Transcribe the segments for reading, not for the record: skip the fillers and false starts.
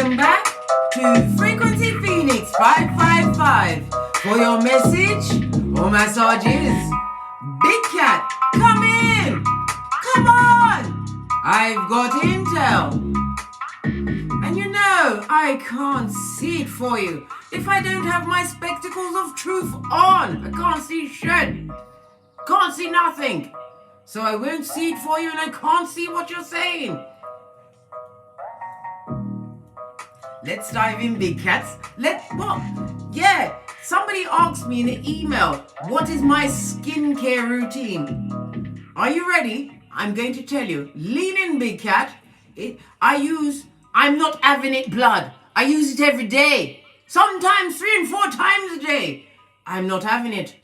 Welcome back to Frequency Phoenix 555 for your message or massages. Big Cat, come in! Come on! I've got intel. And you know, I can't see it for you if I don't have my spectacles of truth on. I can't see shit. Can't see nothing. So I won't see it for you and I can't see what you're saying. Let's dive in, big cats. Yeah, somebody asked me in an email, what is my skincare routine? Are you ready? I'm going to tell you. Lean in, big cat. I'm not having it blood. I use it every day. Sometimes 3 and 4 times a day. I'm not having it.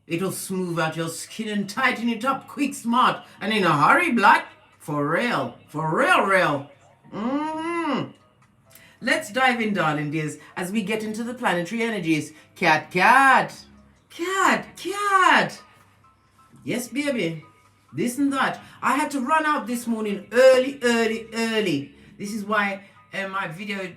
It'll smooth out your skin and tighten it up quick, smart, and in a hurry, blood. For real. For real. Let's dive in, darling dears, as we get into the planetary energies. Cat. Yes, baby. This and that. I had to run out this morning early. This is why I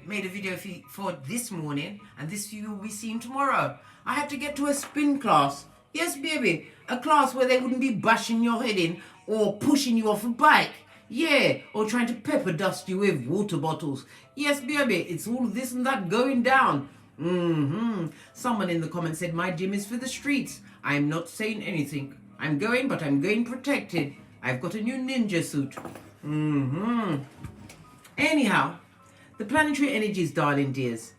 made a video for this morning, and this you will be seen tomorrow. I had to get to a spin class. Yes, baby. A class where they wouldn't be bashing your head in or pushing you off a bike. Yeah, or trying to pepper dust you with water bottles. Yes, baby, it's all this and that going down. Someone in the comments said my gym is for the streets. I'm not saying anything. I'm going, but I'm going protected. I've got a new ninja suit. Anyhow, the planetary energies, darling dears.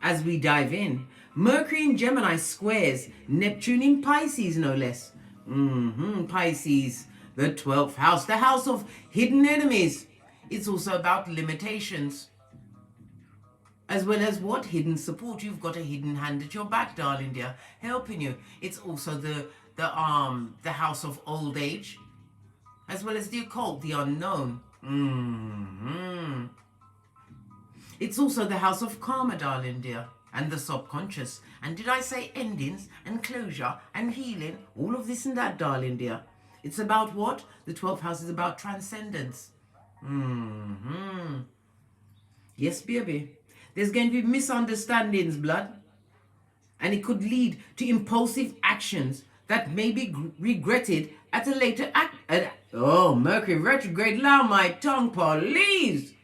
As we dive in, Mercury in Gemini squares Neptune in Pisces, no less. Pisces. The 12th house, the house of hidden enemies. It's also about limitations. As well as what? Hidden support. You've got a hidden hand at your back, darling dear, helping you. It's also the house of old age. As well as the occult, the unknown. It's also the house of karma, darling dear, and the subconscious. And did I say endings and closure and healing? All of this and that, darling dear. It's about what? The 12th house is about transcendence. Yes, baby. There's going to be misunderstandings, blood. And it could lead to impulsive actions that may be regretted at a later Mercury retrograde, allow my tongue, please.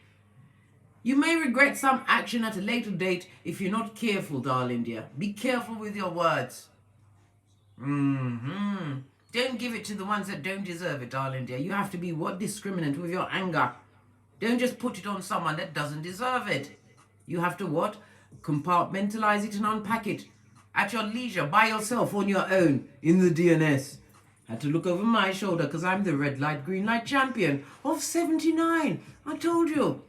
You may regret some action at a later date if you're not careful, darling dear. Be careful with your words. Don't give it to the ones that don't deserve it, darling dear. You have to be discriminant with your anger. Don't just put it on someone that doesn't deserve it. You have to compartmentalize it and unpack it at your leisure, by yourself, on your own, in the DNS. Had to look over my shoulder because I'm the red light, green light champion of 79. I told you.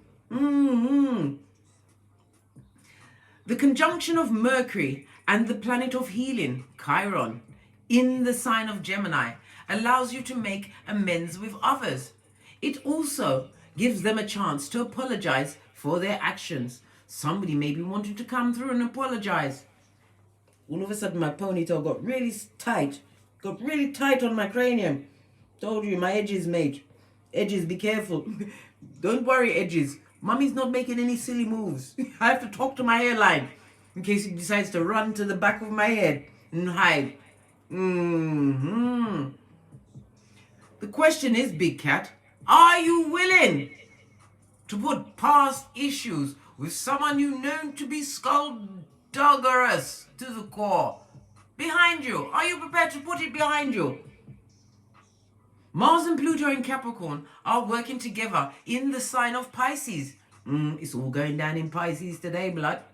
The conjunction of Mercury and the planet of healing, Chiron, in the sign of Gemini allows you to make amends with others. It also gives them a chance to apologize for their actions. Somebody may be wanting to come through and apologize. All of a sudden my ponytail got really tight on my cranium. Told you, my edges, mate. Edges, be careful. Don't worry, edges. Mummy's not making any silly moves. I have to talk to my hairline in case he decides to run to the back of my head and hide. The question is, big cat, are you willing to put past issues with someone you know to be skullduggerous to the core behind you? Are you prepared to put it behind you? Mars and Pluto in Capricorn are working together in the sign of Pisces. It's all going down in Pisces today, blood.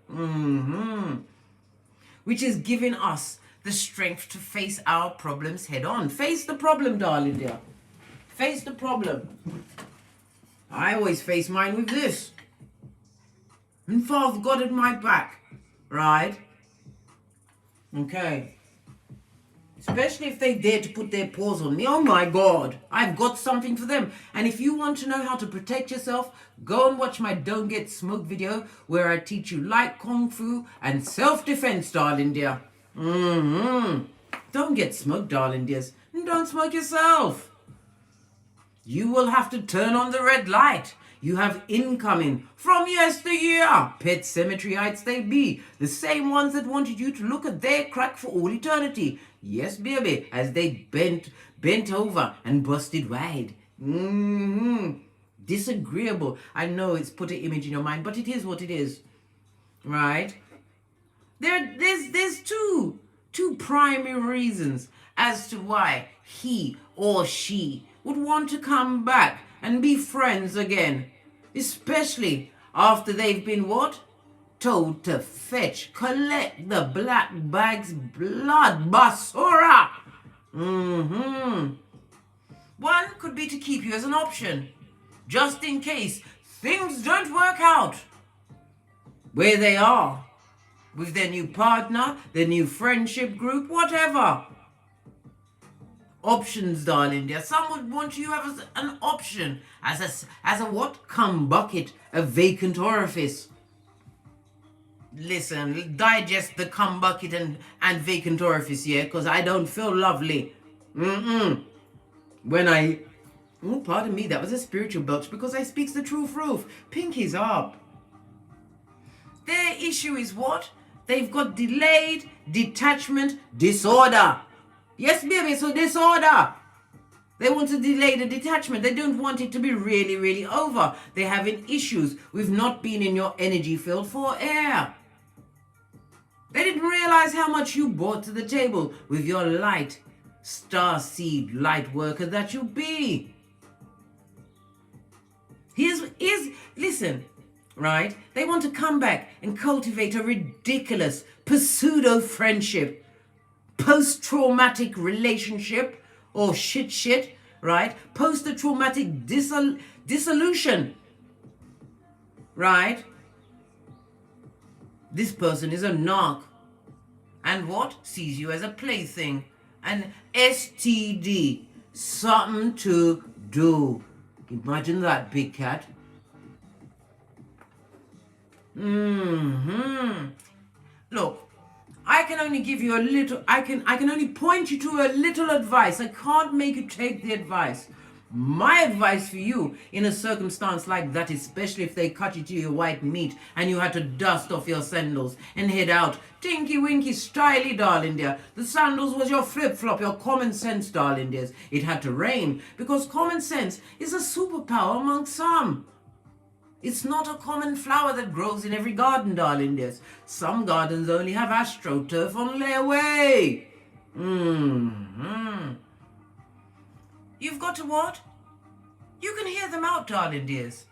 Which is giving us the strength to face our problems head on. Face the problem, darling dear. Face the problem. I always face mine with this. And Father God at my back. Right? Okay. Especially if they dare to put their paws on me. Oh my God. I've got something for them. And if you want to know how to protect yourself, go and watch my Don't Get Smoked video where I teach you light kung fu and self-defense, darling dear. Don't get smoked, darling dears. And don't smoke yourself. You will have to turn on the red light. You have incoming from yesteryear. Pet cemeteryites they be. The same ones that wanted you to look at their crack for all eternity. Yes, baby, as they bent over and busted wide. Disagreeable. I know it's put an image in your mind, but it is what it is. Right? There's two primary reasons as to why he or she would want to come back and be friends again, especially after they've been what? Told to collect the black bag's blood, basura. One could be to keep you as an option, just in case things don't work out where they are with their new partner, their new friendship group, whatever. Options, darling dear. Some would want you to have as an option, as a what? Cum bucket, a vacant orifice. Listen, digest the cum bucket and vacant orifice here, because I don't feel lovely. When pardon me, that was a spiritual belch, because I speaks the truth roof. Pinkies up. Their issue is what? They've got delayed detachment disorder. Yes, baby, so disorder. They want to delay the detachment. They don't want it to be really, really over. They're having issues with not being in your energy field for air. They didn't realize how much you brought to the table with your light, star seed light worker that you be. Listen, right? They want to come back and cultivate a ridiculous pseudo friendship, post-traumatic relationship, or shit, right? Post-traumatic dissolution, right? This person is a narc, and what? Sees you as a plaything, an STD, something to do. Imagine that, big cat. Look, I can only give you a little, I can only point you to a little advice. I can't make you take the advice. My advice for you in a circumstance like that, especially if they cut you to your white meat and you had to dust off your sandals and head out, tinky winky styly, darling dear. The sandals was your flip-flop, your common sense, darling dears. It had to rain because common sense is a superpower among some. It's not a common flower that grows in every garden, darling dears. Some gardens only have astroturf on layaway. You've got to what? You can hear them out, darling dears.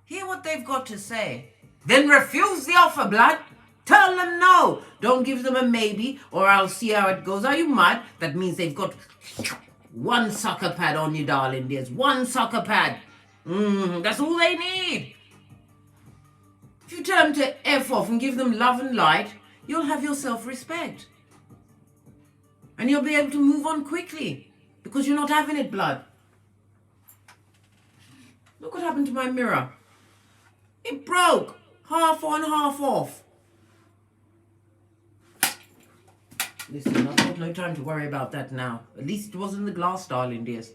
Hear what they've got to say. Then refuse the offer, blood. Tell them no. Don't give them a maybe or I'll see how it goes. Are you mad? That means they've got one sucker pad on you, darling dears. One sucker pad. That's all they need. If you tell them to F off and give them love and light, you'll have your self-respect. And you'll be able to move on quickly. Because you're not having it, blood. Look what happened to my mirror. It broke. Half on, half off. Listen, I've got no time to worry about that now. At least it wasn't the glass, darling dears.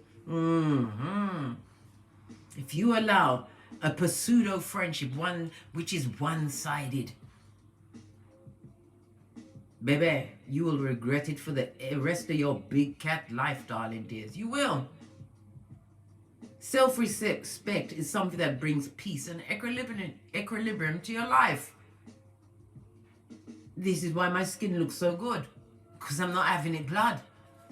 If you allow a pseudo friendship, one which is one-sided, baby, you will regret it for the rest of your big cat life, darling dears. You will. Self-respect is something that brings peace and equilibrium to your life. This is why my skin looks so good. Because I'm not having it, blood.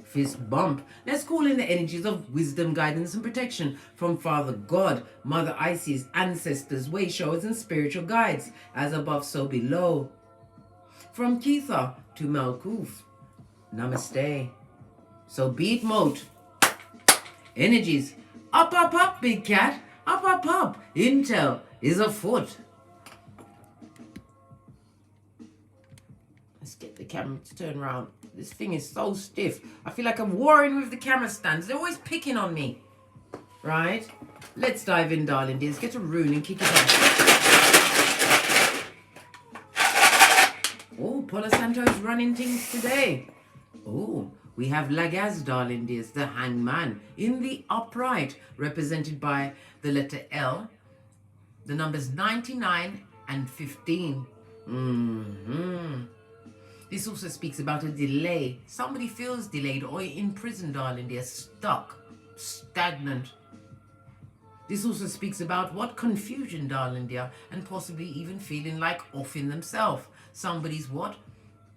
Fist bump. Let's call in the energies of wisdom, guidance, and protection from Father God, Mother Isis, ancestors, way showers, and spiritual guides. As above, so below. From Keitha to Malkuth. Namaste. So beat mode. Energies. Up, up, up, big cat. Up, up, up. Intel is afoot. Let's get the camera to turn around. This thing is so stiff. I feel like I'm warring with the camera stands. They're always picking on me. Right? Let's dive in, darling dears. Get a rune and kick it off. Oh, Palo Santo is running things today. Oh, we have Lagaz, darling dears, the hangman, in the upright, represented by the letter L, The numbers 99 and 15. This also speaks about a delay. Somebody feels delayed or in prison, darling. They're stuck, stagnant. This also speaks about what? Confusion, darling dear, and possibly even feeling like offing themselves. Somebody's what?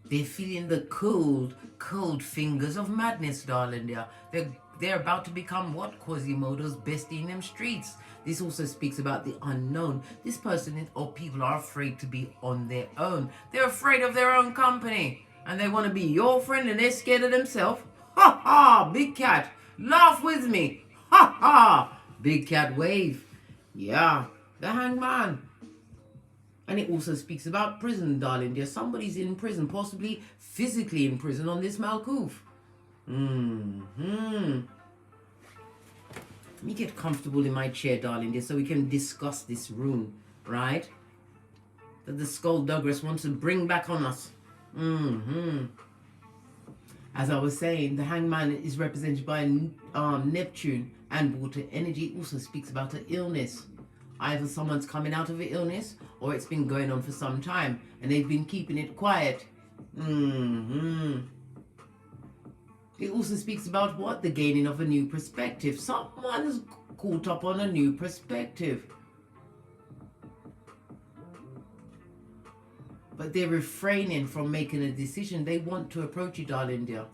They're feeling the cold, cold fingers of madness, darling dear. They're about to become what? Quasimodo's bestie in them streets. This also speaks about the unknown. This person or people are afraid to be on their own. They're afraid of their own company. And they want to be your friend and they're scared of themselves. Ha ha, big cat. Laugh with me. Ha ha. Big cat wave. Yeah, the hangman. And it also speaks about prison, darling dear. Somebody's in prison, possibly physically in prison on this Malkuth. Let me get comfortable in my chair, darling dear, so we can discuss this rune, right? That the Skullduggeress wants to bring back on us. As I was saying, the hangman is represented by Neptune and water energy. It also speaks about an illness. Either someone's coming out of an illness or it's been going on for some time and they've been keeping it quiet. It also speaks about what? The gaining of a new perspective. Someone's caught up on a new perspective. But they're refraining from making a decision. They want to approach you, darling dear.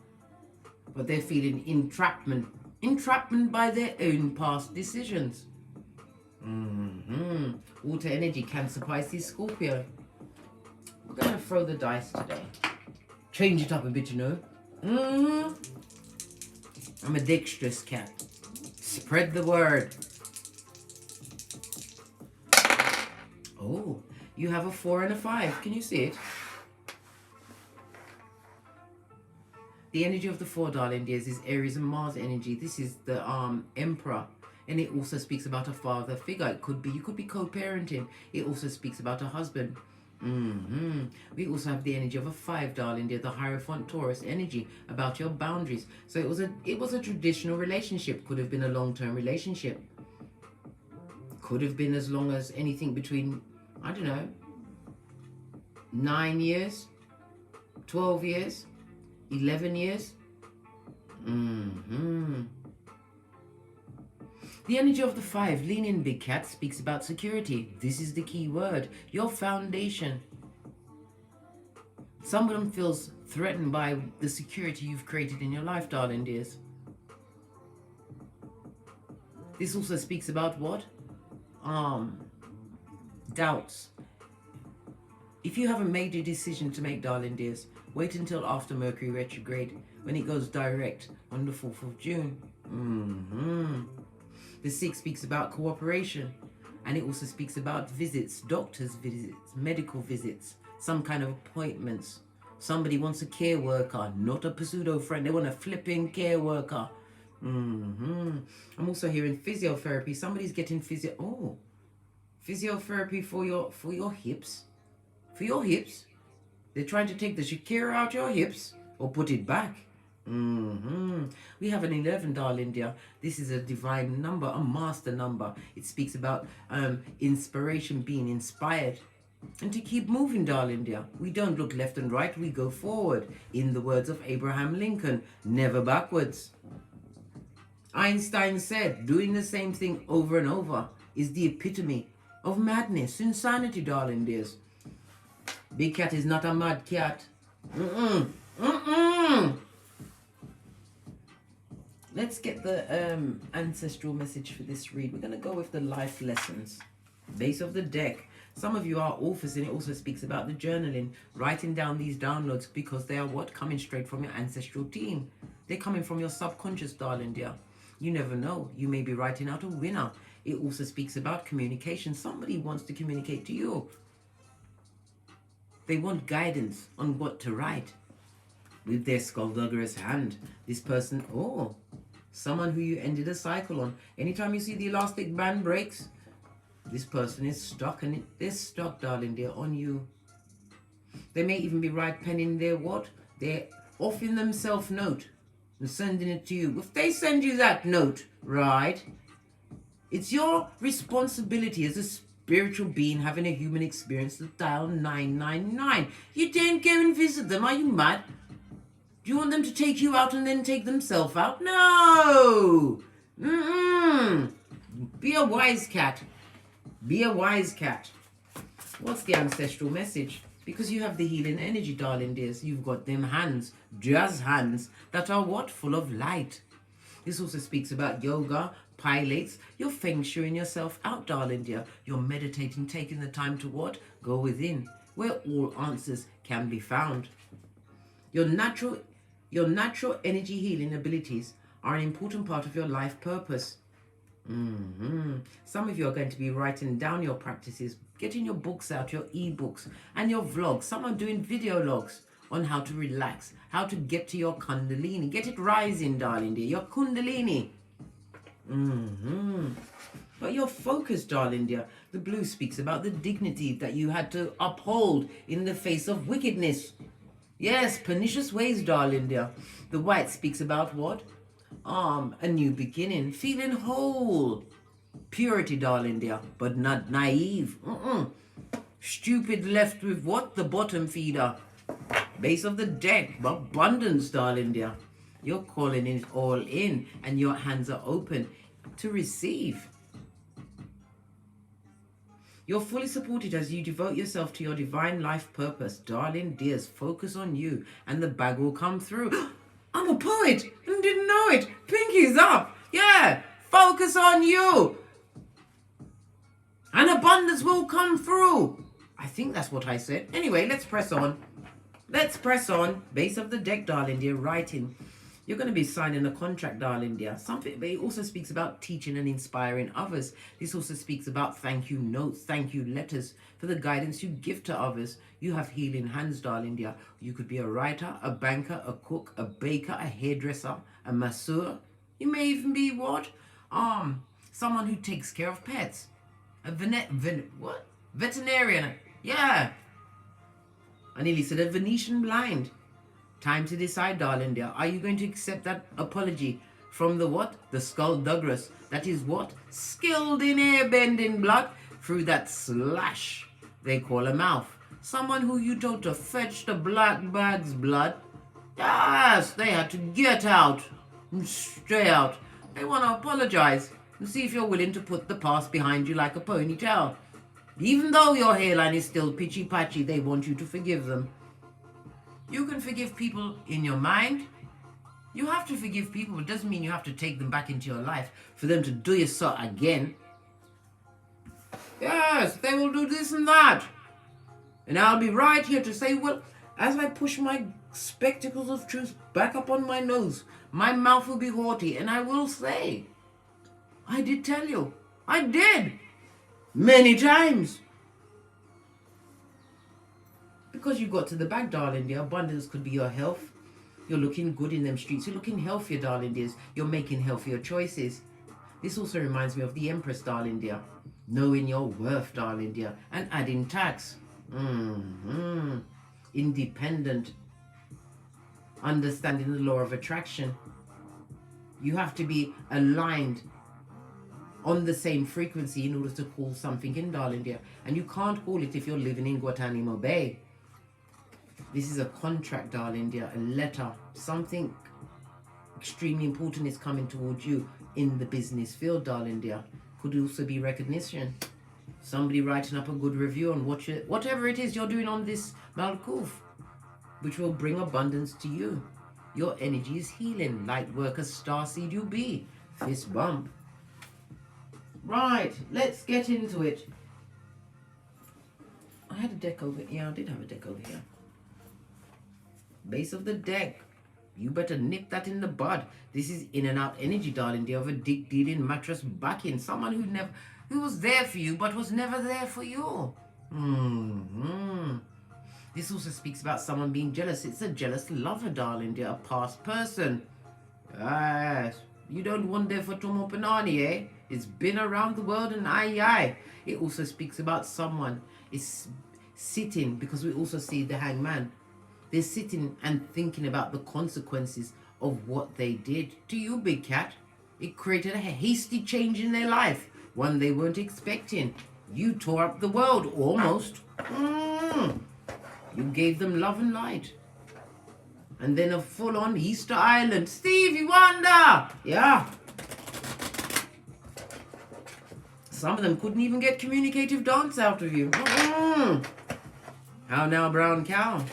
But they're feeling entrapment. Entrapment by their own past decisions. Water energy, Cancer, Pisces, Scorpio. We're going to throw the dice today. Change it up a bit, you know. I'm a dexterous cat. Spread the word. Oh, you have a 4 and a 5. Can you see it? The energy of the 4, darling dears, is Aries and Mars energy. This is the Emperor. And it also speaks about a father figure. It could be, you could be co-parenting. It also speaks about a husband. We also have the energy of a 5, darling dear, the Hierophant Taurus energy, about your boundaries. So it was a traditional relationship. Could have been a long-term relationship. Could have been as long as anything between, I don't know, 9 years, 12 years, 11 years. The energy of the 5, lean in, big cat, speaks about security. This is the key word, your foundation. Someone feels threatened by the security you've created in your life, darling dears. This also speaks about what? Doubts. If you have a major decision to make, darling dears, wait until after Mercury retrograde, when it goes direct on the 4th of June. The 6 speaks about cooperation, and it also speaks about visits, doctor's visits, medical visits, some kind of appointments. Somebody wants a care worker, not a pseudo friend. They want a flipping care worker. I'm also hearing physiotherapy. Somebody's getting physiotherapy for your hips. For your hips. They're trying to take the Shakira out your hips or put it back. We have an 11, darling dear. This is a divine number, a master number. It speaks about inspiration, being inspired, and to keep moving, darling dear. We don't look left and right, we go forward. In the words of Abraham Lincoln, never backwards. Einstein said, doing the same thing over and over is the epitome of madness, insanity, darling dears. Big cat is not a mad cat. Let's get the ancestral message for this read. We're going to go with the life lessons. Base of the deck. Some of you are authors, and it also speaks about the journaling, writing down these downloads, because they are what? Coming straight from your ancestral team. They're coming from your subconscious, darling dear. You never know. You may be writing out a winner. It also speaks about communication. Somebody wants to communicate to you. They want guidance on what to write. With their Skulldugger's hand, this person, someone who you ended a cycle on. Anytime you see the elastic band breaks, this person is stuck, and they're stuck, darling dear, on you. They may even be penning their what? They're offering themselves note and sending it to you. If they send you that note, right, it's your responsibility as spiritual being having a human experience, to dial 999. You didn't go and visit them. Are you mad? Do you want them to take you out and then take themselves out? No! Be a wise cat. Be a wise cat. What's the ancestral message? Because you have the healing energy, darling dears. You've got them hands, jazz hands, that are what? Full of light. This also speaks about yoga, pilates. You're feng shuiing yourself out, darling dear. You're meditating, taking the time to what? Go within, where all answers can be found. Your natural energy healing abilities are an important part of your life purpose. Some of you are going to be writing down your practices, getting your books out, your ebooks, and your vlogs. Some are doing video logs on how to relax, how to get to your kundalini. Get it rising, darling dear, your kundalini. But your focus, darling dear. The blue speaks about the dignity that you had to uphold in the face of wickedness. Yes, pernicious ways, darling dear. The white speaks about what? A new beginning, feeling whole. Purity, darling dear, but not naive. Stupid left with what? The bottom feeder. Base of the deck, abundance, darling dear. You're calling it all in, and your hands are open to receive. You're fully supported as you devote yourself to your divine life purpose. Darling dears, focus on you, and the bag will come through. I'm a poet and didn't know it. Pinky's up. Yeah, focus on you. And abundance will come through. I think that's what I said. Anyway, let's press on. Let's press on. Base of the deck, darling dear, writing. You're going to be signing a contract, darling dear. Something, but it also speaks about teaching and inspiring others. This also speaks about thank you notes, thank you letters for the guidance you give to others. You have healing hands, darling dear. You could be a writer, a banker, a cook, a baker, a hairdresser, a masseur. You may even be what? Someone who takes care of pets. A veterinarian. Yeah. I nearly said a Venetian blind. Time to decide, darling dear. Are you going to accept that apology from the what? The skullduggeress. That is what? Skilled in airbending blood through that slash they call a mouth. Someone who you told to fetch the black bag's blood. Yes, they had to get out and stay out. They want to apologize and see if you're willing to put the past behind you like a ponytail. Even though your hairline is still pitchy-patchy, they want you to forgive them. You can forgive people in your mind. You have to forgive people, but it doesn't mean you have to take them back into your life for them to do you so again. Yes, they will do this and that. And I'll be right here to say, well, as I push my spectacles of truth back up on my nose, my mouth will be haughty, and I will say, I did tell you. I did. Many times. Because you got to the back, darling dear. Abundance could be your health. You're looking good in them streets. You're looking healthier, darling dears. You're making healthier choices. This also reminds me of the Empress, darling dear. Knowing your worth, darling dear. And adding tax. Independent. Understanding the law of attraction. You have to be aligned on the same frequency in order to call something in, darling dear. And you can't call it if you're living in Guantanamo Bay. This is a contract, darling dear, a letter. Something extremely important is coming towards you in the business field, darling dear. Could also be recognition. Somebody writing up a good review on whatever it is you're doing on this Malkuth, which will bring abundance to you. Your energy is healing. Light worker, starseed you be. Fist bump. Right, let's get into it. I had a deck over here. Yeah, I did have a deck over here. Base of the deck. You better nip that in the bud. This is in and out energy, darling dear, of a dick dealing mattress backing. Someone who was there for you but was never there for you. This also speaks about someone being jealous. It's a jealous lover, darling dear, a past person. Yes. You don't want there for Tomo Panani, eh? It's been around the world and aye. It also speaks about someone is sitting, because we also see the hangman. They're sitting and thinking about the consequences of what they did to you, big cat. It created a hasty change in their life, one they weren't expecting. You tore up the world, almost. You gave them love and light. And then a full-on Easter Island. Stevie Wonder! Yeah. Some of them couldn't even get communicative dance out of you. How now, brown cow?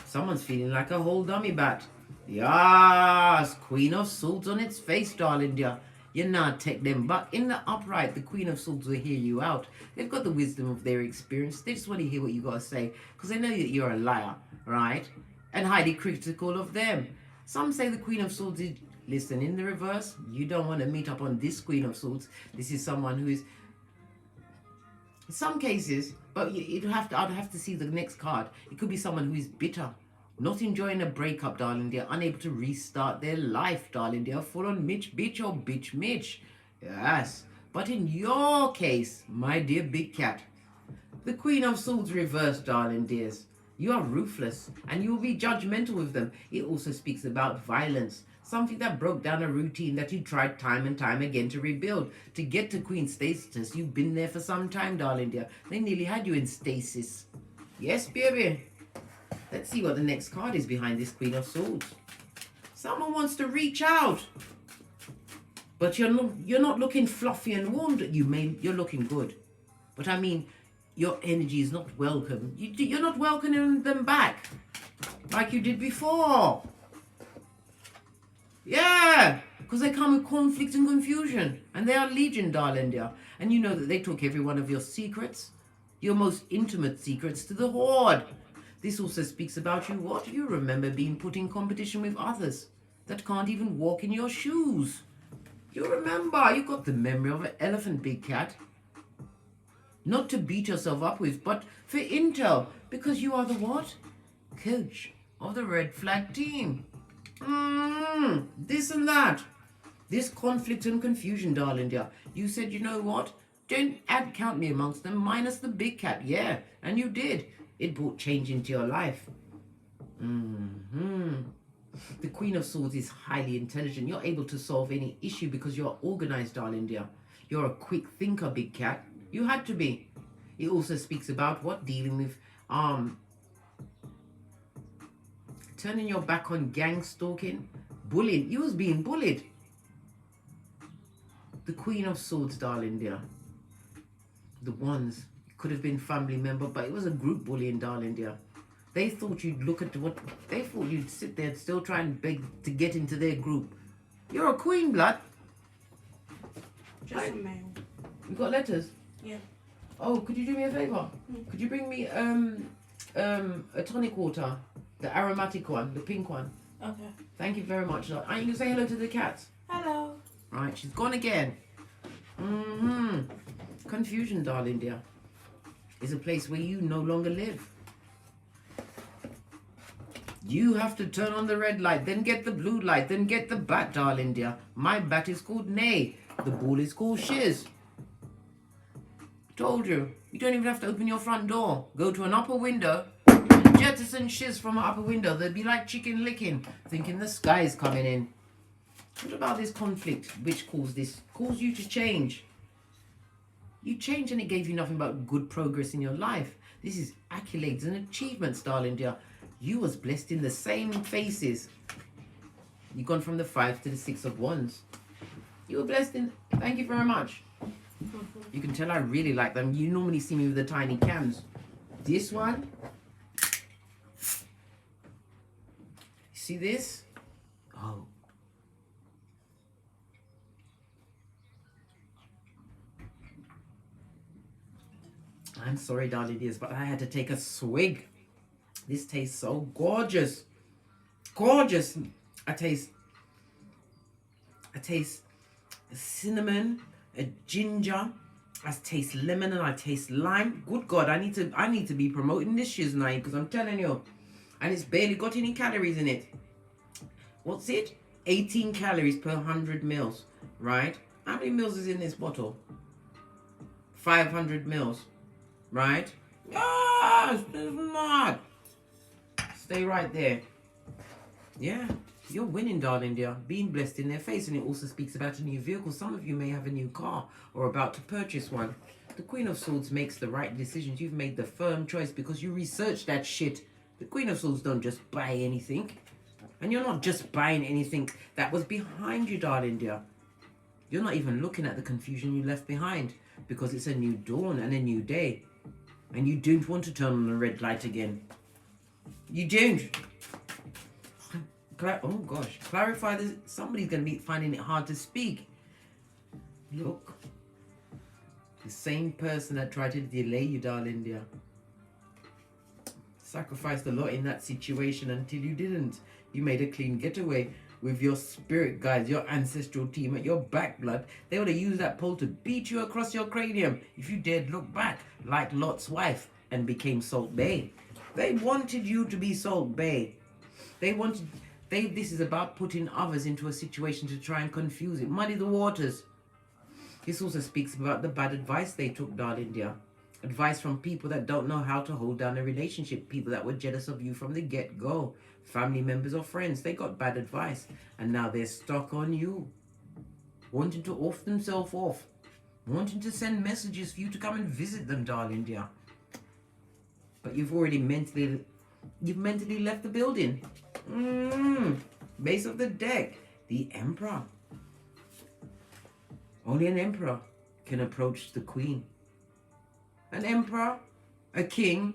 Someone's feeling like a whole dummy bat. Yes, Queen of Swords on its face, darling dear. You not take them, but in the upright, the Queen of Swords will hear you out. They've got the wisdom of their experience. They just want to hear what you got to say, because they know that you're a liar, right? And highly critical of them. Some say the Queen of Swords is, listen, in the reverse, you don't want to meet up on this Queen of Swords. This is someone who is, in some cases, but I'd have to see the next card. It could be someone who is bitter, not enjoying a breakup, darling dear, unable to restart their life, darling dear, full on Mitch bitch or bitch Mitch. Yes, but in your case, my dear big cat, the Queen of Swords reversed, darling dears. You are ruthless and you will be judgmental with them. It also speaks about violence, something that broke down a routine that you tried time and time again to rebuild. To get to Queen status, you've been there for some time, darling dear. They nearly had you in stasis. Yes, baby. Let's see what the next card is behind this Queen of Swords. Someone wants to reach out, but you're not looking fluffy and warm. You're looking good, but I mean, your energy is not welcome. You're not welcoming them back like you did before. Yeah, because they come with conflict and confusion, and they are legion, darling dear. And you know that they took every one of your secrets, your most intimate secrets, to the Horde. This also speaks about you. What? You remember being put in competition with others that can't even walk in your shoes. You remember, you got the memory of an elephant, big cat. Not to beat yourself up with, but for intel, because you are the what? Coach of the red flag team. This and that. This conflict and confusion, darling dear. You said, you know what? Don't count me amongst them, minus the big cat. Yeah, and you did. It brought change into your life. The Queen of Swords is highly intelligent. You're able to solve any issue because you're organized, darling dear. You're a quick thinker, big cat. You had to be. It also speaks about what? Dealing with turning your back on gang stalking, bullying. You was being bullied. The Queen of Swords, darling dear. The ones could have been family member, but it was a group bullying, darling dear. They thought you'd look at what they thought you'd sit there and still try and beg to get into their group. You're a queen, blood. Just a mail. You got letters? Yeah. Oh, could you do me a favor? Could you bring me a tonic water, the aromatic one, the pink one? Okay. Thank you very much. Are you gonna say hello to the cats? Hello. Right, she's gone again. Confusion, darling dear, is a place where you no longer live. You have to turn on the red light, then get the blue light, then get the bat, darling dear. My bat is called Nay. The ball is called Shiz. Told you. You don't even have to open your front door. Go to an upper window and jettison Shiz from an upper window. They'd be like chicken licking, thinking the sky is coming in. What about this conflict which caused you to change? You changed and it gave you nothing but good progress in your life. This is accolades and achievements, darling dear. You was blessed in the same faces. You've gone from the 5 to the 6 of wands. You were blessed in... Thank you very much. You can tell I really like them. You normally see me with the tiny cams. This one. See this? Oh. I'm sorry, darling dears, but I had to take a swig. This tastes so gorgeous. Gorgeous. I taste cinnamon, a ginger. I taste lemon and I taste lime. Good God, I need to be promoting this shiz now, because I'm telling you. And it's barely got any calories in it. What's it? 18 calories per 100 mils, right? How many mils is in this bottle? 500 mils, right? Yes, it's not. Stay right there. Yeah, you're winning, darling dear. Being blessed in their face. And it also speaks about a new vehicle. Some of you may have a new car or about to purchase one. The Queen of Swords makes the right decisions. You've made the firm choice because you researched that shit. The Queen of Swords don't just buy anything. And you're not just buying anything that was behind you, darling dear. You're not even looking at the confusion you left behind because it's a new dawn and a new day. And you don't want to turn on the red light again. You don't. Oh gosh. Clarify this. Somebody's going to be finding it hard to speak. Look. The same person that tried to delay you, darling dear. Sacrificed a lot in that situation until you didn't. You made a clean getaway with your spirit guides, your ancestral team at your back, blood. They would have used that pole to beat you across your cranium if you dared look back like Lot's wife and became Salt Bay. They wanted you to be Salt Bay. This is about putting others into a situation to try and confuse it, muddy the waters. This also speaks about the bad advice they took, darling dear. Advice from people that don't know how to hold down a relationship. People that were jealous of you from the get-go. Family members or friends. They got bad advice. And now they're stuck on you. Wanting to off themselves off. Wanting to send messages for you to come and visit them, darling dear. But you've already mentally left the building. Base of the deck. The Emperor. Only an emperor can approach the queen. An emperor, a king,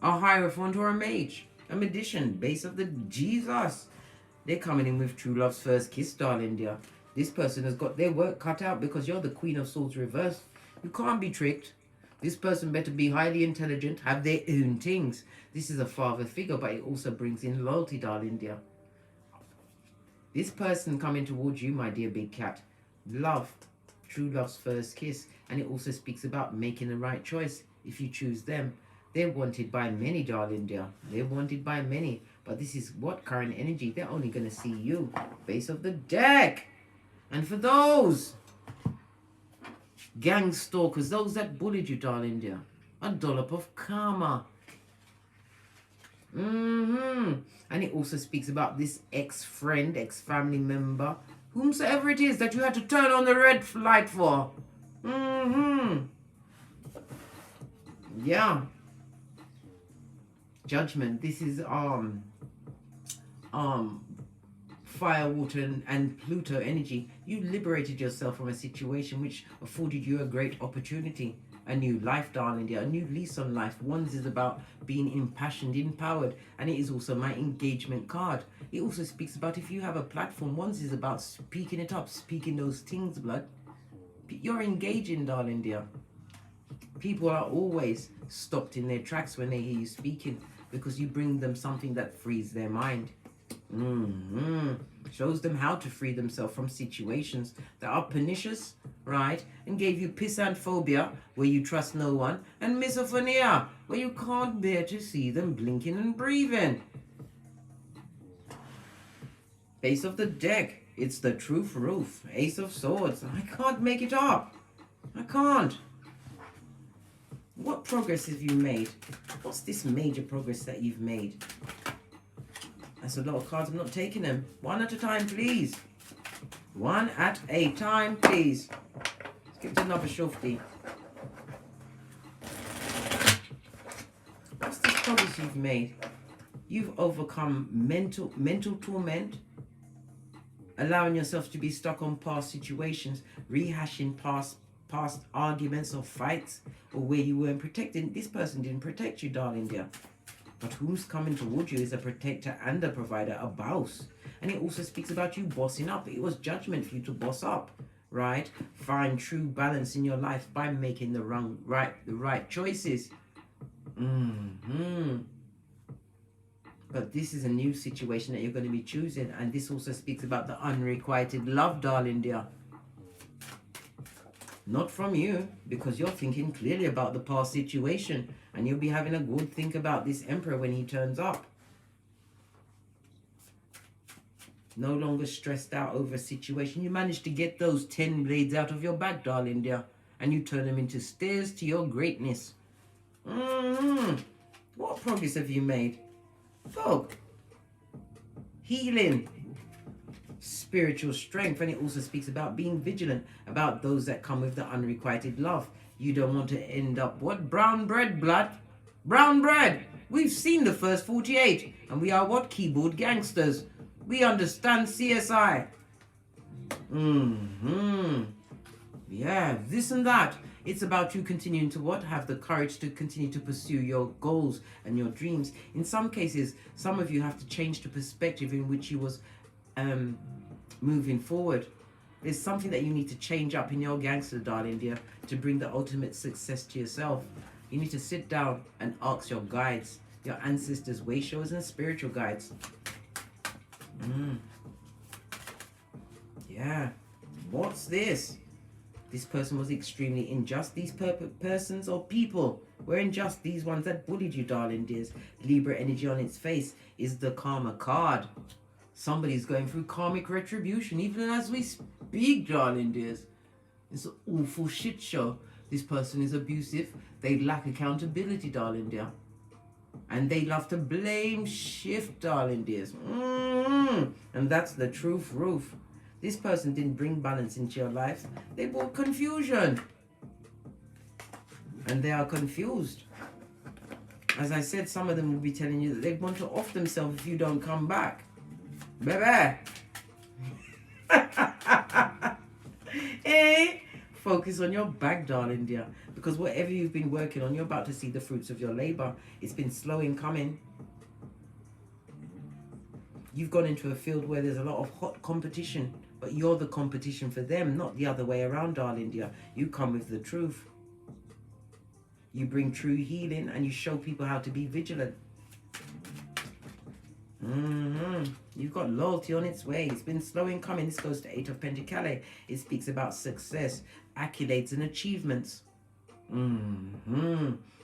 a hierophant, or a mage, a magician, base of the Jesus. They're coming in with true love's first kiss, darling dear. This person has got their work cut out because you're the Queen of Swords reversed. You can't be tricked. This person better be highly intelligent, have their own things. This is a father figure, but it also brings in loyalty, darling dear. This person coming towards you, my dear big cat. Love. True love's first kiss, and it also speaks about making the right choice if you choose them. They're wanted by many, darling dear. They're wanted by many, but this is what current energy. They're only going to see you. Base of the deck. And for those gang stalkers, those that bullied you, darling dear, a dollop of karma. And it also speaks about this ex-friend, ex-family member, whomsoever it is that you had to turn on the red light for. Yeah. Judgment. This is fire, water, and Pluto energy. You liberated yourself from a situation which afforded you a great opportunity. A new life, darling dear, a new lease on life. Wands is about being impassioned, empowered, and it is also my engagement card. It also speaks about if you have a platform. Wands is about speaking it up, speaking those things, blood. You're engaging, darling dear. People are always stopped in their tracks when they hear you speaking because you bring them something that frees their mind. Shows them how to free themselves from situations that are pernicious, right? And gave you pissanphobia, where you trust no one, and misophonia, where you can't bear to see them blinking and breathing. Ace of the deck, it's the truth roof. Ace of swords, I can't make it up. I can't. What progress have you made? What's this major progress that you've made? That's a lot of cards. I'm not taking them. One at a time, please. One at a time, please. Let's get to another shofty. What's this progress you've made? You've overcome mental torment, allowing yourself to be stuck on past situations, rehashing past arguments or fights, or where you weren't protected. This person didn't protect you, darling dear. But who's coming towards you is a protector and a provider, a boss. And it also speaks about you bossing up. It was judgment for you to boss up, right? Find true balance in your life by making the right choices. But this is a new situation that you're going to be choosing. And this also speaks about the unrequited love, darling dear. Not from you, because you're thinking clearly about the past situation. And you'll be having a good think about this emperor when he turns up. No longer stressed out over a situation. You managed to get those 10 blades out of your back, darling dear. And you turn them into stairs to your greatness. What progress have you made? Folk. Healing. Spiritual strength. And it also speaks about being vigilant about those that come with the unrequited love. You don't want to end up, what? Brown bread, blood? Brown bread. We've seen the first 48. And we are what? Keyboard gangsters. We understand CSI. Yeah, this and that. It's about you continuing to what? Have the courage to continue to pursue your goals and your dreams. In some cases, some of you have to change the perspective in which you was moving forward. There's something that you need to change up in your gangster, darling dear, to bring the ultimate success to yourself. You need to sit down and ask your guides, your ancestors, way showers, and spiritual guides. Yeah. What's this? This person was extremely unjust. These persons or people were unjust. These ones that bullied you, darling dears. Libra energy on its face is the karma card. Somebody's going through karmic retribution, even as we speak, darling dears. It's an awful shit show. This person is abusive. They lack accountability, darling dear. And they love to blame shift, darling dears. And that's the truth, roof. This person didn't bring balance into your life. They brought confusion. And they are confused. As I said, some of them will be telling you that they want to off themselves if you don't come back. Baby. Hey, focus on your back, darling dear. Because whatever you've been working on, you're about to see the fruits of your labor. It's been slow in coming. You've gone into a field where there's a lot of hot competition, but you're the competition for them, not the other way around, darling dear. You come with the truth. You bring true healing and you show people how to be vigilant. You've got loyalty on its way. It's been slow in coming. This goes to 8 of Pentacles. It speaks about success, accolades, and achievements.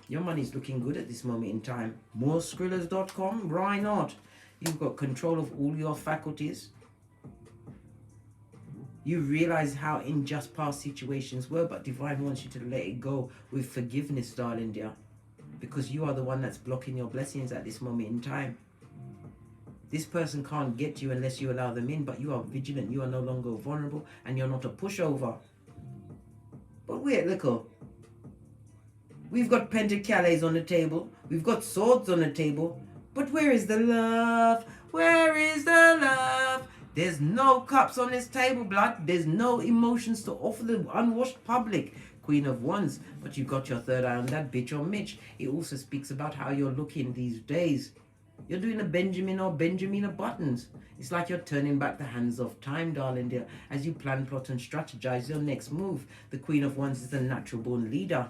Your money's looking good at this moment in time. Moreskrillers.com, why not? You've got control of all your faculties. You realize how unjust past situations were, but Divine wants you to let it go with forgiveness, darling dear. Because you are the one that's blocking your blessings at this moment in time. This person can't get you unless you allow them in, but you are vigilant. You are no longer vulnerable and you're not a pushover. But wait, look. We've got pentacles on the table. We've got swords on the table. But where is the love? Where is the love? There's no cups on this table, blood. There's no emotions to offer the unwashed public. Queen of Wands. But you got your third eye on that bitch or Mitch. It also speaks about how you're looking these days. You're doing a Benjamin or Benjamina Buttons. It's like you're turning back the hands of time, darling dear, as you plan, plot, and strategize your next move. The Queen of Wands is a natural born leader.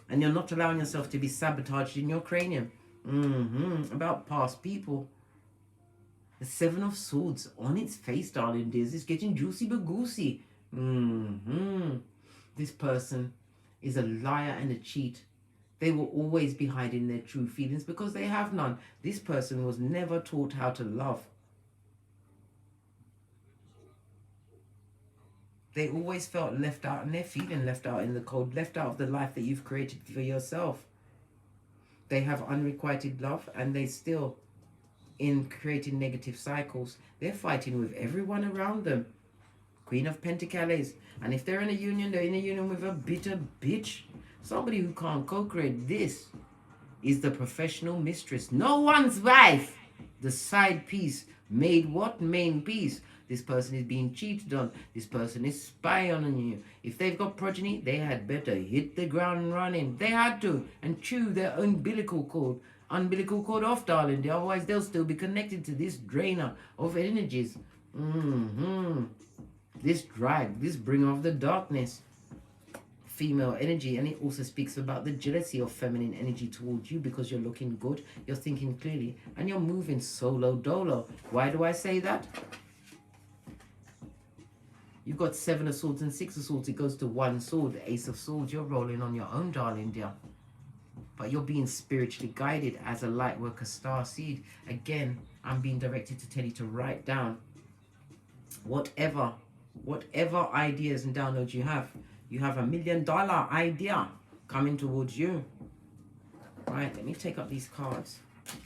And you're not allowing yourself to be sabotaged in your cranium. About past people. The Seven of Swords on its face, darling dears, is getting juicy but goosey. This person is a liar and a cheat. They will always be hiding their true feelings because they have none. This person was never taught how to love. They always felt left out and they're feeling left out in the cold, left out of the life that you've created for yourself. They have unrequited love and they still in creating negative cycles. They're fighting with everyone around them. Queen of Pentacles. And if they're in a union, they're in a union with a bitter bitch. Somebody who can't co-create. This is the professional mistress. No one's wife. The side piece made what? Main piece. This person is being cheated on. This person is spying on you. If they've got progeny, they had better hit the ground running. They had to. And chew their umbilical cord. Umbilical cord off, darling. Otherwise, they'll still be connected to this drainer of energies. This drag. This bringer of the darkness. Female energy. And it also speaks about the jealousy of feminine energy towards you because you're looking good. You're thinking clearly. And you're moving solo dolo. Why do I say that? You've got 7 of Swords and 6 of Swords. It goes to 1 sword, the Ace of Swords. You're rolling on your own, darling dear. But you're being spiritually guided as a light worker star seed. Again, I'm being directed to tell you to write down whatever ideas and downloads you have. You have $1 million idea coming towards you. Right, let me take up these cards.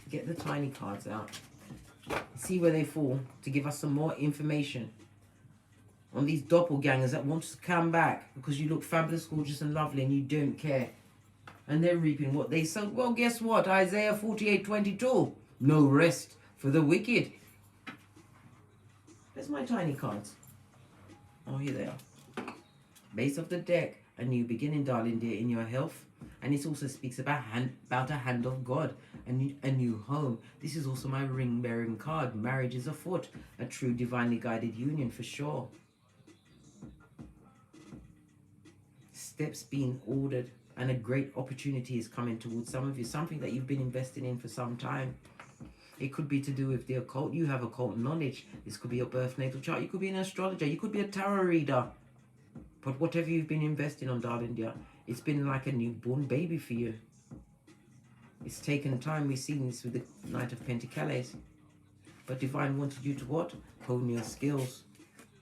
Get the tiny cards out. See where they fall to give us some more information. on these doppelgangers that want to come back because you look fabulous, gorgeous and lovely and you don't care. And they're reaping what they sow. Well, guess what? Isaiah 48:22. No rest for the wicked. Where's my tiny cards? Oh, here they are. Base of the deck. A new beginning, darling dear, in your health. And it also speaks about a hand of God, a new home. This is also my ring-bearing card. Marriage is afoot. A true divinely guided union for sure. Steps being ordered. And a great opportunity is coming towards some of you. Something that you've been investing in for some time. It could be to do with the occult. You have occult knowledge. This could be your birth natal chart. You could be an astrologer. You could be a tarot reader. But whatever you've been investing on, darling dear, it's been like a newborn baby for you. It's taken time. We've seen this with the Knight of Pentacles. But Divine wanted you to what? Hone your skills.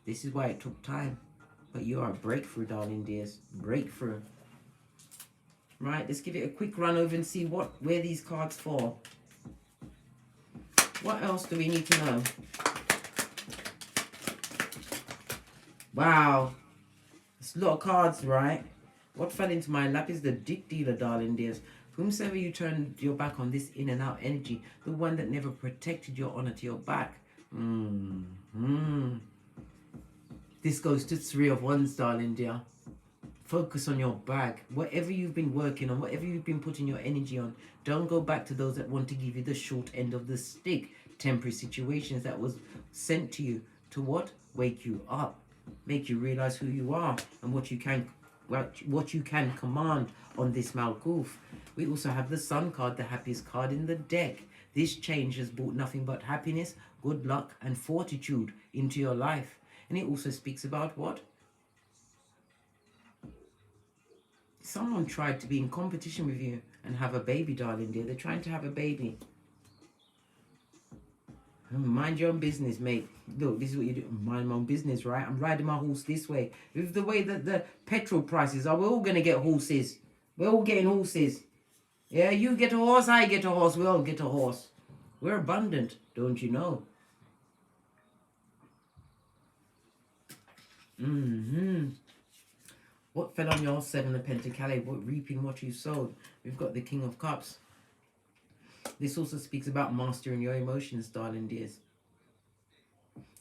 This is why it took time. But you are a breakthrough, darling dears. Breakthrough. Right, let's give it a quick run over and see where these cards fall. What else do we need to know? Wow. It's a lot of cards, right? What fell into my lap is the dick dealer, darling dears. Whomsoever you turned your back on, this in and out energy, the one that never protected your honor to your back. This goes to 3 of Wands, darling dear. Focus on your bag. Whatever you've been working on, whatever you've been putting your energy on, don't go back to those that want to give you the short end of the stick. Temporary situations that was sent to you to what? Wake you up. Make you realize who you are and what you can command on this Malkuth. We also have the Sun card, the happiest card in the deck. This change has brought nothing but happiness, good luck and fortitude into your life. And it also speaks about what? Someone tried to be in competition with you and have a baby, darling dear. They're trying to have a baby. Mind your own business, mate. Look, this is what you do. Mind my own business, right? I'm riding my horse this way. With the way that the petrol prices are, we're all going to get horses. We're all getting horses. Yeah, you get a horse, I get a horse. We all get a horse. We're abundant, don't you know? What fell on your 7 of Pentacles? What reaping what you sowed? We've got the King of Cups. This also speaks about mastering your emotions, darling dears.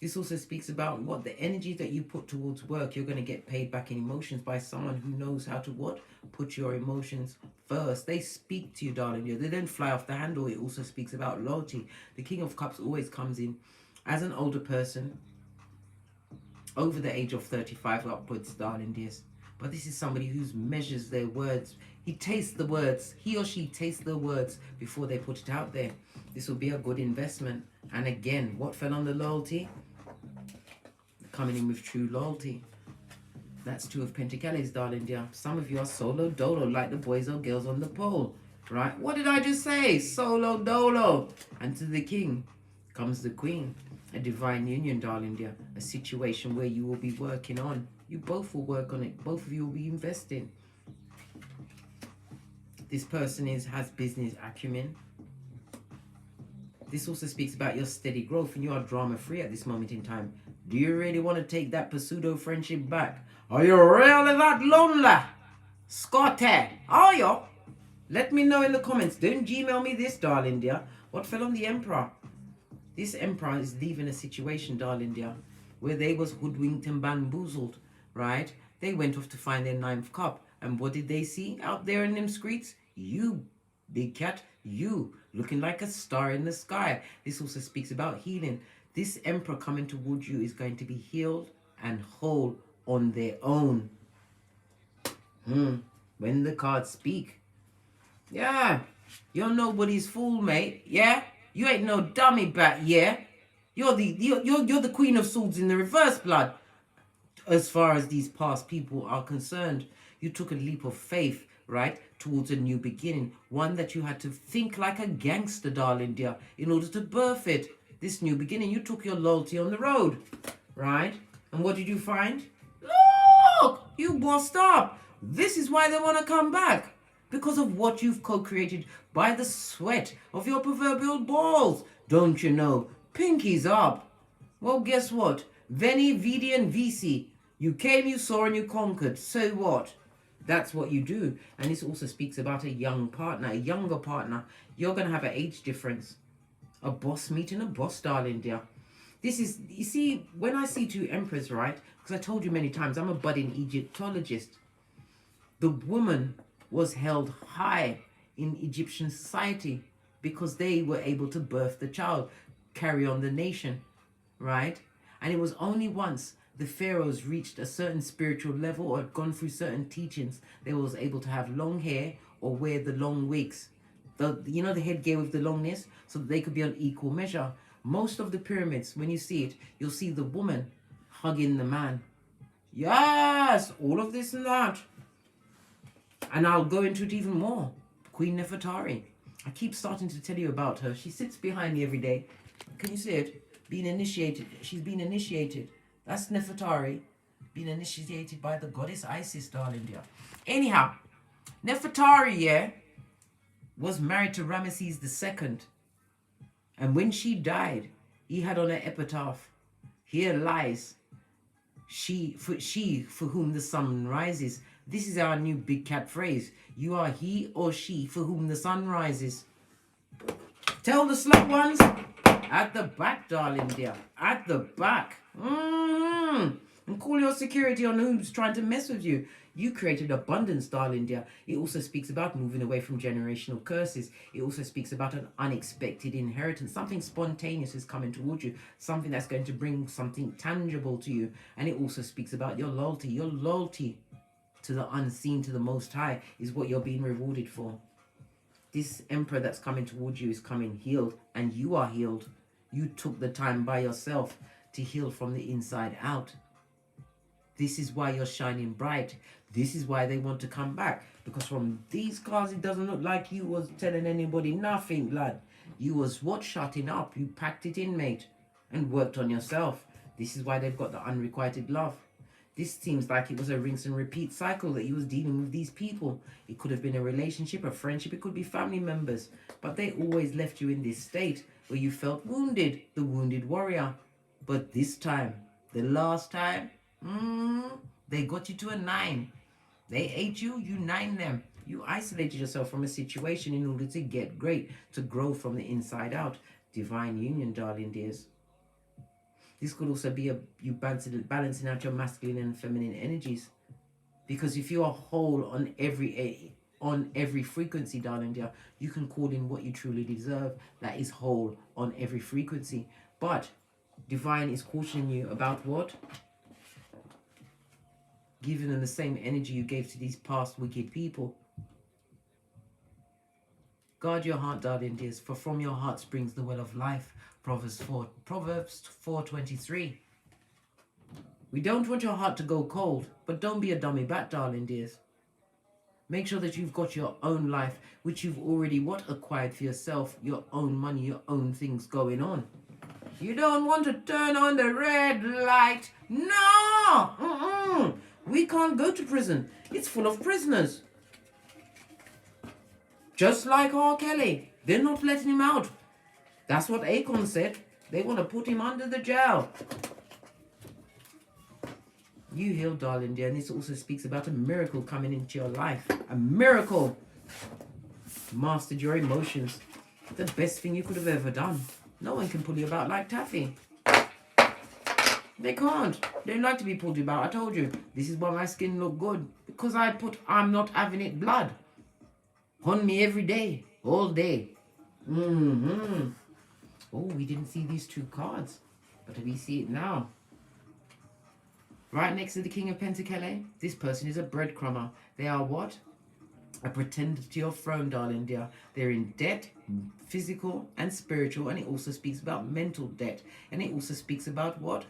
This also speaks about what the energy that you put towards work, you're going to get paid back in emotions by someone who knows how to what? Put your emotions first. They speak to you, darling dear. They don't fly off the handle. It also speaks about loyalty. The King of Cups always comes in as an older person, over the age of 35 upwards, darling dears. But this is somebody who measures their words. He tastes the words. He or she tastes the words before they put it out there. This will be a good investment. And again, what fell on the loyalty? Coming in with true loyalty. That's 2 of Pentacles, darling dear. Some of you are solo dolo, like the boys or girls on the pole. Right? What did I just say? Solo dolo. And to the king comes the queen. A divine union, darling dear. A situation where you will be working on. You both will work on it. Both of you will be investing. This person has business acumen. This also speaks about your steady growth and you are drama-free at this moment in time. Do you really want to take that pseudo-friendship back? Are you really that lonely? Scotty, are you? Let me know in the comments. Don't Gmail me this, darling dear. What fell on the Emperor? This Emperor is leaving a situation, darling dear, where they was hoodwinked and bamboozled, right? They went off to find their 9th cup. And what did they see out there in them streets? You, big cat, you, looking like a star in the sky. This also speaks about healing. This Emperor coming towards you is going to be healed and whole on their own. When the cards speak. Yeah, you're nobody's fool, mate. Yeah, you ain't no dummy bat. Yeah, you're the Queen of Swords in the reverse, blood. As far as these past people are concerned, you took a leap of faith, right, towards a new beginning. One that you had to think like a gangster, darling dear, in order to birth it. This new beginning, you took your loyalty on the road, right? And what did you find? Look, you bossed up. This is why they want to come back. Because of what you've co-created by the sweat of your proverbial balls. Don't you know? Pinkies up. Well, guess what? Veni, vidi, and vici. You came, you saw, and you conquered. So what? That's what you do. And this also speaks about a young partner, a younger partner. You're going to have an age difference. A boss meeting a boss, darling dear. This is, you see, when I see two emperors, right? Because I told you many times, I'm a budding Egyptologist. The woman was held high in Egyptian society because they were able to birth the child, carry on the nation, right? And it was only once the pharaohs reached a certain spiritual level or had gone through certain teachings, they was able to have long hair or wear the long wigs. You know, the headgear with the longness, so that they could be on equal measure. Most of the pyramids, when you see it, you'll see the woman hugging the man. Yes, all of this and that. And I'll go into it even more. Queen Nefertari. I keep starting to tell you about her. She sits behind me every day. Can you see it? Being initiated. She's been initiated. That's Nefertari. Being initiated by the goddess Isis, darling dear. Anyhow, Nefertari, yeah, was married to Ramesses II. And when she died, he had on her epitaph, "Here lies she for whom the sun rises." This is our new big cat phrase. You are he or she for whom the sun rises. Tell the slut ones at the back, darling dear. At the back. And call your security on who's trying to mess with you. You created abundance, darling dear. It also speaks about moving away from generational curses. It also speaks about an unexpected inheritance. Something spontaneous is coming towards you. Something that's going to bring something tangible to you. And it also speaks about your loyalty. Your loyalty to the unseen, to the Most High, is what you're being rewarded for. This emperor that's coming towards you is coming healed, and you are healed. You took the time by yourself to heal from the inside out. This is why you're shining bright. This is why they want to come back. Because from these cards, it doesn't look like you was telling anybody nothing, lad. You was what? Shutting up. You packed it in, mate, and worked on yourself. This is why they've got the unrequited love. This seems like it was a rinse and repeat cycle that he was dealing with these people. It could have been a relationship, a friendship, it could be family members. But they always left you in this state where you felt wounded, the wounded warrior. But this time, the last time, they got you to a 9. They ate you, you 9 them. You isolated yourself from a situation in order to get great, to grow from the inside out. Divine union, darling dears. This could also be you balancing out your masculine and feminine energies. Because if you are whole on every frequency, darling dear, you can call in what you truly deserve. That is whole on every frequency. But divine is cautioning you about what? Giving them the same energy you gave to these past wicked people. Guard your heart, darling dears, for from your heart springs the well of life. Proverbs 4:23. We don't want your heart to go cold, but don't be a dummy bat, darling dears. Make sure that you've got your own life, which you've already acquired for yourself, your own money, your own things going on. You don't want to turn on the red light. No! We can't go to prison. It's full of prisoners. Just like R. Kelly. They're not letting him out. That's what Akon said. They want to put him under the jail. You heal, darling dear. And this also speaks about a miracle coming into your life. A miracle. Mastered your emotions. The best thing you could have ever done. No one can pull you about like taffy. They can't. They don't like to be pulled about. I told you. This is why my skin look good. Because I'm not having it blood on me every day. All day. Oh, we didn't see these 2 cards. But we see it now. Right next to the King of Pentacles, this person is a breadcrumber. They are what? A pretender to your throne, darling dear. They're in debt, physical and spiritual. And it also speaks about mental debt. And it also speaks about what?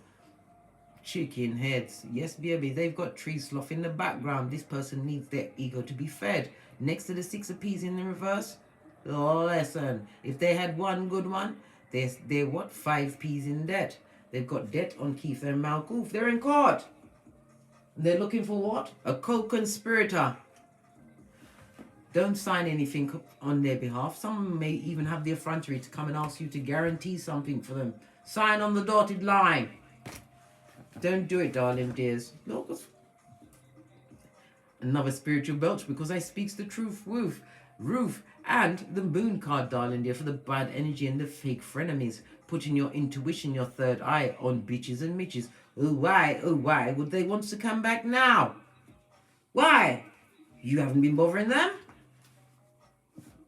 Chicken heads. Yes, baby. They've got tree sloth in the background. This person needs their ego to be fed. Next to the 6 of Peas in the reverse. Oh, listen. If they had one good one, they're what? 5 P's in debt. They've got debt on Keith and Malkoof. They're in court. They're looking for what? A co-conspirator. Don't sign anything on their behalf. Some may even have the effrontery to come and ask you to guarantee something for them. Sign on the dotted line. Don't do it, darling dears. Look, another spiritual belch because I speaks the truth. Roof. And the moon card, darling dear, for the bad energy and the fake frenemies. Putting your intuition, your third eye on bitches and mitches. Oh, why would they want to come back now? Why? You haven't been bothering them?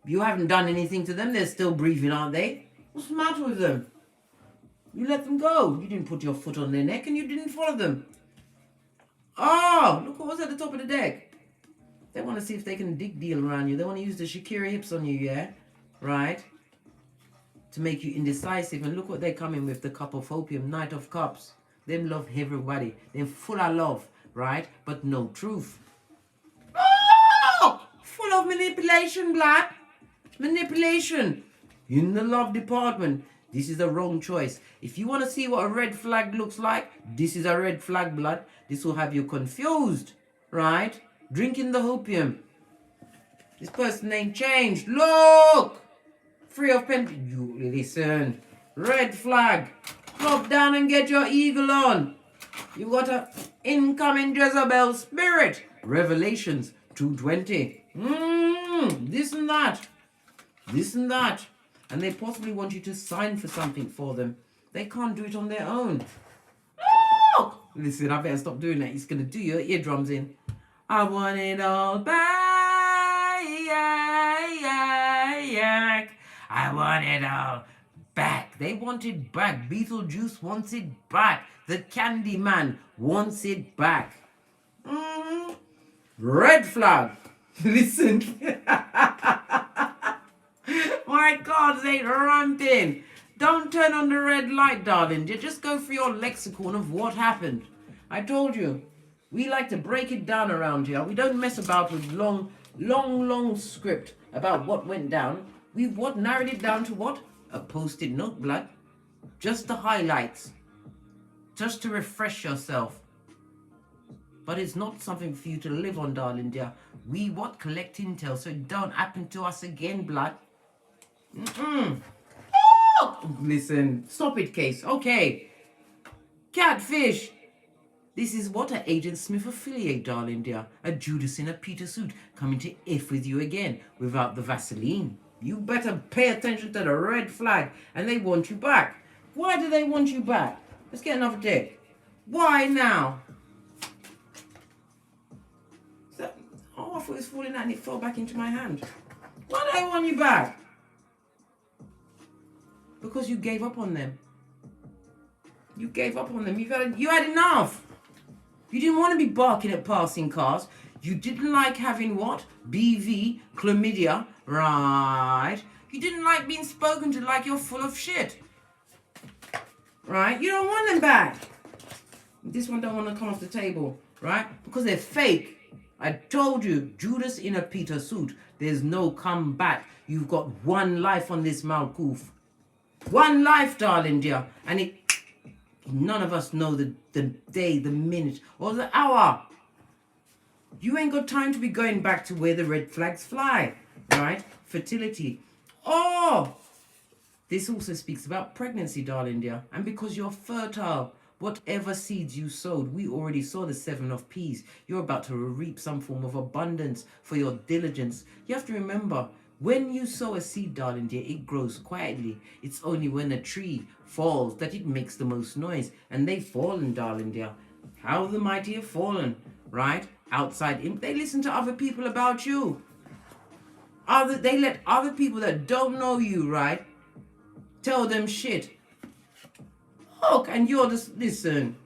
You haven't done anything to them. They're still breathing, aren't they? What's the matter with them? You let them go. You didn't put your foot on their neck and you didn't follow them. Oh, look what was at the top of the deck. They want to see if they can dig deal around you. They want to use the Shakira hips on you, yeah? Right? To make you indecisive. And look what they're coming with, the cup of opium, Knight of Cups. Them love everybody. They're full of love, right? But no truth. Oh! Full of manipulation, blood. Manipulation. In the love department. This is a wrong choice. If you want to see what a red flag looks like, this is a red flag, blood. This will have you confused, right? Drinking the opium. This person ain't changed. Look! Free of pen. You listen. Red flag. Drop down and get your eagle on. You got a incoming Jezebel spirit. Revelations 2:20. This and that. This and that. And they possibly want you to sign for something for them. They can't do it on their own. Look! Listen, I better stop doing that. It's going to do your eardrums in. I want it all back. I want it all back. They want it back. Beetlejuice wants it back. The Candy Man wants it back. Red flag. Listen. My God, they ramping. Don't turn on the red light, darling. You just go through your lexicon of what happened. I told you. We like to break it down around here. We don't mess about with long script about what went down. We've narrowed it down to what? A post-it note, blood. Just the highlights. Just to refresh yourself. But it's not something for you to live on, darling dear. We collect intel so it don't happen to us again, blood. Oh! Listen, stop it, case. Okay. Catfish. This is what an Agent Smith affiliate, darling dear. A Judas in a Peter suit coming to F with you again without the Vaseline. You better pay attention to the red flag and they want you back. Why do they want you back? Let's get another deck. Why now? Oh, I thought it was falling out and it fell back into my hand. Why do they want you back? Because you gave up on them. You gave up on them. You had enough. You didn't want to be barking at passing cars. You didn't like having what? BV, chlamydia, right? You didn't like being spoken to like you're full of shit. Right? You don't want them back. This one don't want to come off the table, right? Because they're fake. I told you, Judas in a Peter suit. There's no comeback. You've got one life on this Malkoof. One life, darling dear. And none of us know the day, the minute, or the hour. You ain't got time to be going back to where the red flags fly, right? Fertility. Oh! This also speaks about pregnancy, darling dear. And because you're fertile, whatever seeds you sowed, we already saw the 7 of Peas. You're about to reap some form of abundance for your diligence. You have to remember, when you sow a seed, darling dear, it grows quietly. It's only when a tree falls that it makes the most noise. And they've fallen, darling dear. How the mighty have fallen, right? Outside, they listen to other people about you. They let other people that don't know you, right, tell them shit. Look, and you're just, listen.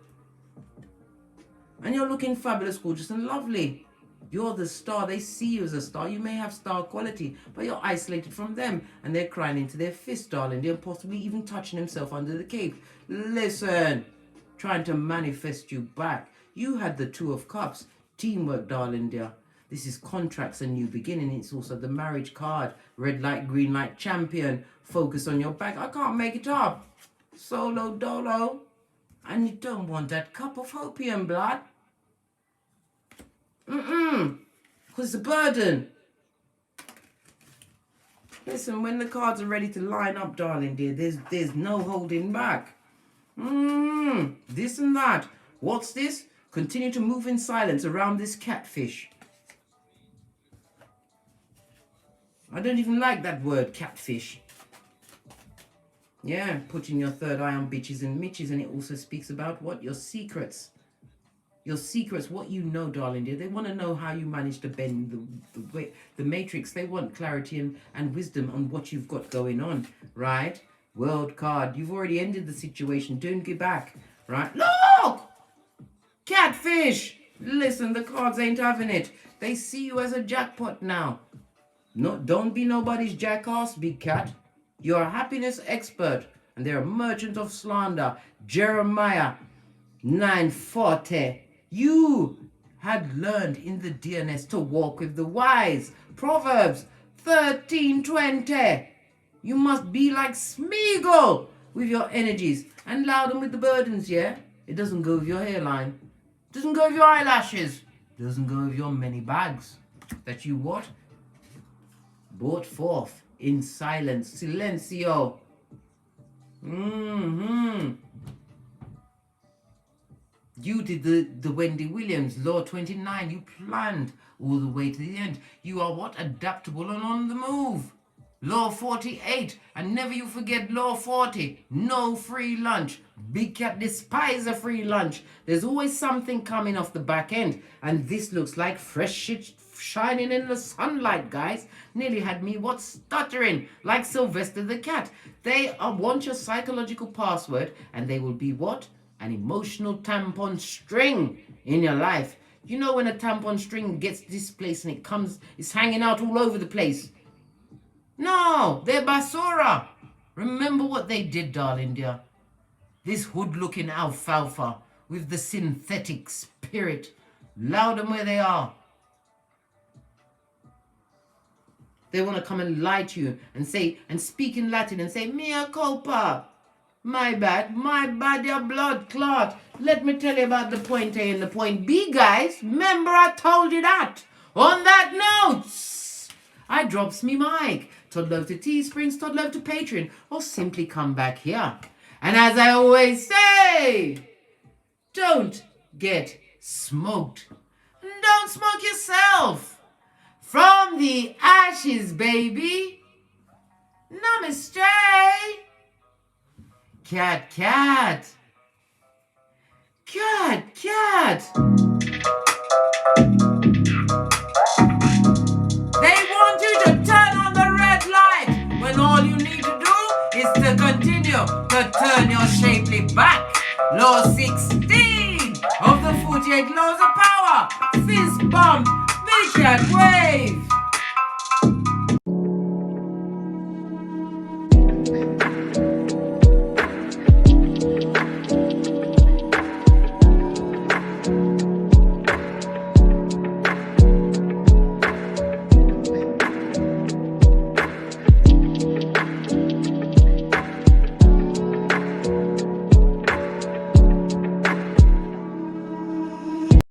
And you're looking fabulous, gorgeous, and lovely. You're the star. They see you as a star. You may have star quality, but you're isolated from them. And they're crying into their fist, darling. They're possibly even touching himself under the cape. Listen. Trying to manifest you back. You had the 2 of Cups. Teamwork, darling dear. This is contracts and new beginning. It's also the marriage card. Red light, green light, champion. Focus on your back. I can't make it up. Solo dolo. And you don't want that cup of opium, blood. Because it's a burden. Listen, when the cards are ready to line up, darling dear, there's no holding back. This and that. What's this? Continue to move in silence around this catfish. I don't even like that word, catfish. Yeah, putting your third eye on bitches and mitches, and it also speaks about what? Your secrets. Your secrets, what you know, darling dear. They want to know how you manage to bend the matrix. They want clarity and wisdom on what you've got going on, right? World card. You've already ended the situation. Don't go back, right? Look! Catfish! Listen, the cards ain't having it. They see you as a jackpot now. No, don't be nobody's jackass, big cat. You're a happiness expert, and they're a merchant of slander. Jeremiah 9:40. You had learned in the dearness to walk with the wise. Proverbs 13:20. You must be like Smeagol with your energies and loud with the burdens, yeah? It doesn't go with your hairline. It doesn't go with your eyelashes. It doesn't go with your many bags that you what? Brought forth in silence. Silencio. You did the Wendy Williams, Law 29. You planned all the way to the end. You are what? Adaptable and on the move. Law 48. And never you forget Law 40. No free lunch. Big cat despise a free lunch. There's always something coming off the back end. And this looks like fresh shit shining in the sunlight, guys. Nearly had me what? Stuttering like Sylvester the cat. They want your psychological password, and they will be what? An emotional tampon string in your life. You know when a tampon string gets displaced and it's hanging out all over the place. No, they're basura. Remember what they did, darling dear. This hood-looking alfalfa with the synthetic spirit. Loud them where they are. They want to come and lie to you and say, and speak in Latin and say, mea culpa. My bad, your blood clot. Let me tell you about the point A and the point B, guys. Remember I told you that. On that note, I drops me mic. Todd love to Teesprings, Todd love to Patreon, or simply come back here. And as I always say, don't get smoked. And don't smoke yourself. From the ashes, baby. Namaste. Cat, cat. Cat, cat.